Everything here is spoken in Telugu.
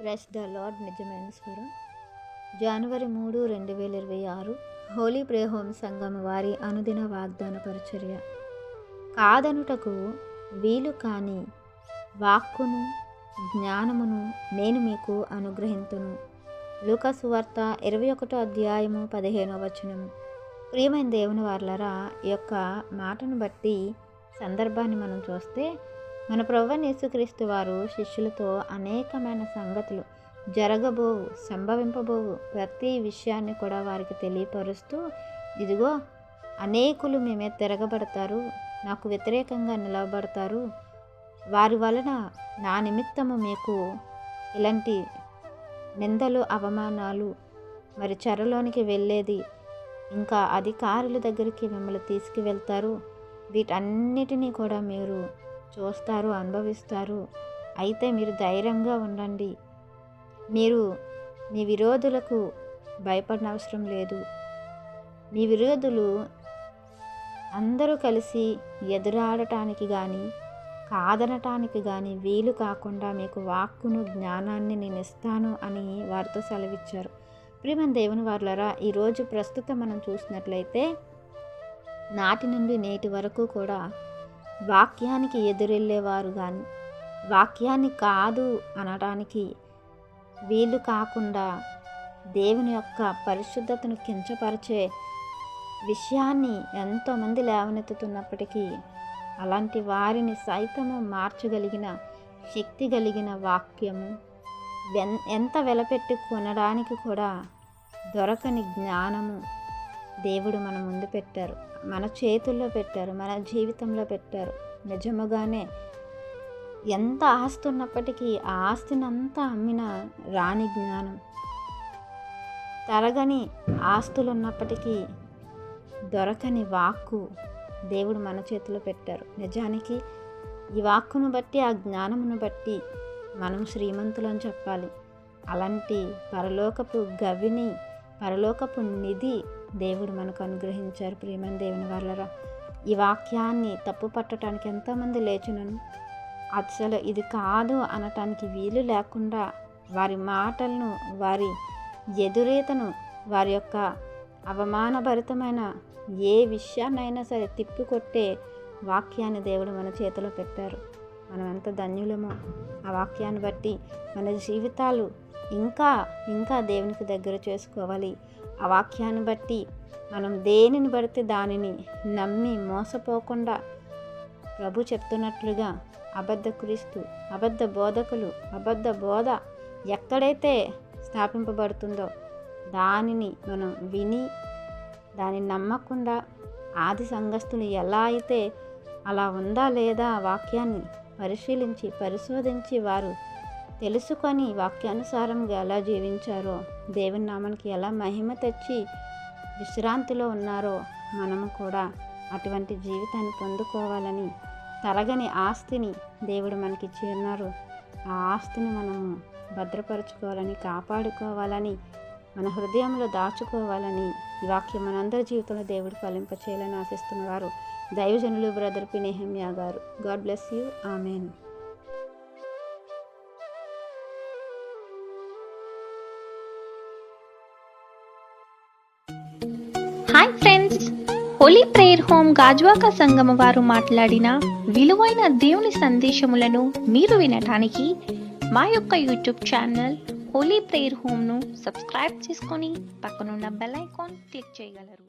Press the lord. నిజమైన స్వరం. జనవరి 3, 2026 హోలీ ప్రేయర్ హోమ్ సంఘం వారి అనుదిన వాగ్దాన పరిచర్య. కాదనుటకు వీలు కాని వాక్కును జ్ఞానమును నేను మీకు అనుగ్రహింతును. లూకా సువార్త 21వ అధ్యాయము 15వ వచనము. ప్రియమైన దేవుని వారలారా, ఈ యొక్క మాటను బట్టి సందర్భాన్ని మనం చూస్తే, మన ప్రభువైన యేసుక్రీస్తు వారు శిష్యులతో అనేకమైన సంగతులు జరగబోవు, సంభవింపబోవు ప్రతి విషయాన్ని కూడా వారికి తెలియపరుస్తూ, ఇదిగో అనేకులు మీ మీద తిరగబడతారు, నాకు వ్యతిరేకంగా నిలవబడతారు, వారి వలన నా నిమిత్తము మీకు ఇలాంటి నిందలు, అవమానాలు, మరి చెరలోనికి వెళ్ళేది, ఇంకా అధికారుల దగ్గరికి మిమ్మల్ని తీసుకువెళ్తారు, వీటన్నిటినీ కూడా మీరు చూస్తారు, అనుభవిస్తారు. అయితే మీరు ధైర్యంగా ఉండండి. మీరు మీ విరోధులకు భయపడిన అవసరం లేదు. మీ విరోధులు అందరూ కలిసి ఎదురాడటానికి కానీ కాదనటానికి కానీ వీలు కాకుండా మీకు వాక్కును జ్ఞానాన్ని నేను ఇస్తాను అని వారితో సెలవిచ్చారు. ప్రియమైన దేవుని వారలారా, ఈరోజు ప్రస్తుతం మనం చూసినట్లయితే నాటి నుండి నేటి వరకు కూడా వాక్యానికి ఎదురెళ్ళేవారు కానీ వాక్యాన్ని కాదు అనడానికి వీలు కాకుండా దేవుని యొక్క పరిశుద్ధతను కించపరిచే విషయాన్ని ఎంతోమంది లేవనెత్తుతున్నప్పటికీ అలాంటి వారిని సైతము మార్చగలిగిన శక్తి కలిగిన వాక్యము, ఎంత వెలపెట్టి కొనడానికి కూడా దొరకని జ్ఞానము దేవుడు మన ముందు పెట్టారు, మన చేతుల్లో పెట్టారు, మన జీవితంలో పెట్టారు. నిజముగానే ఎంత ఆస్తి ఉన్నప్పటికీ ఆ ఆస్తిని అంతా అమ్మిన రాని జ్ఞానం, తరగని ఆస్తులు ఉన్నప్పటికీ దొరకని వాక్కు దేవుడు మన చేతిలో పెట్టారు. నిజానికి ఈ వాక్కును బట్టి, ఆ జ్ఞానమును బట్టి మనం శ్రీమంతులని చెప్పాలి. అలాంటి పరలోకపు గవిని, పరలోకపు నిధి దేవుడు మనకు అనుగ్రహించారు. ప్రియమైన దేవుని వారలారా, ఈ వాక్యాన్ని తప్పు పట్టడానికి ఎంతోమంది లేచునను అసలు ఇది కాదు అనటానికి వీలు లేకుండా వారి మాటలను, వారి ఎదురీతను, వారి యొక్క అవమానభరితమైన ఏ విషయాన్నైనా సరే తిప్పికొట్టే వాక్యాన్ని దేవుడు మన చేతిలో పెట్టారు. మనం ఎంత ధన్యులమో. ఆ వాక్యాన్ని బట్టి మన జీవితాలు ఇంకా ఇంకా దేవునికి దగ్గర చేసుకోవాలి. ఆ వాక్యాన్ని బట్టి మనం దేనిని పడితే దానిని నమ్మి మోసపోకుండా ప్రభు చెప్తున్నట్లుగా అబద్ధ క్రీస్తు, అబద్ధ బోధకులు, అబద్ధ బోధ ఎక్కడైతే స్థాపింపబడుతుందో దానిని మనం విని దానిని నమ్మకుండా ఆది సంఘస్థులు ఎలా అయితే అలా ఉందా లేదా వాక్యాన్ని పరిశీలించి పరిశోధించి వారు తెలుసుకొని వాక్యానుసారంగా ఎలా జీవించారో, దేవుని నామానికి ఎలా మహిమ తెచ్చి విశ్రాంతిలో ఉన్నారో మనము కూడా అటువంటి జీవితాన్ని పొందుకోవాలని, తరగని ఆస్తిని దేవుడు మనకి ఇచ్చి ఉన్నారు. ఆ ఆస్తిని మనము భద్రపరచుకోవాలని, కాపాడుకోవాలని, మన హృదయంలో దాచుకోవాలని ఈ వాక్యం మనందరి జీవితంలో దేవుడు ఫలింపచేయాలని ఆశిస్తున్నవారు దైవజనులు బ్రదర్ పి. నెహెమ్యా గారు. God bless you. Amen. Hi friends, Holy Prayer Home Gajuwaka సంగమ వారు మాట్లాడిన విలువైన దేవుని సందేశములను మీరు వినటానికి మా యొక్క యూట్యూబ్ ఛానల్ హోలీ ప్రేయర్ హోమ్ను సబ్స్క్రైబ్ చేసుకొని పక్కనున్న బెల్ ఐకాన్ క్లిక్ చేయగలరు.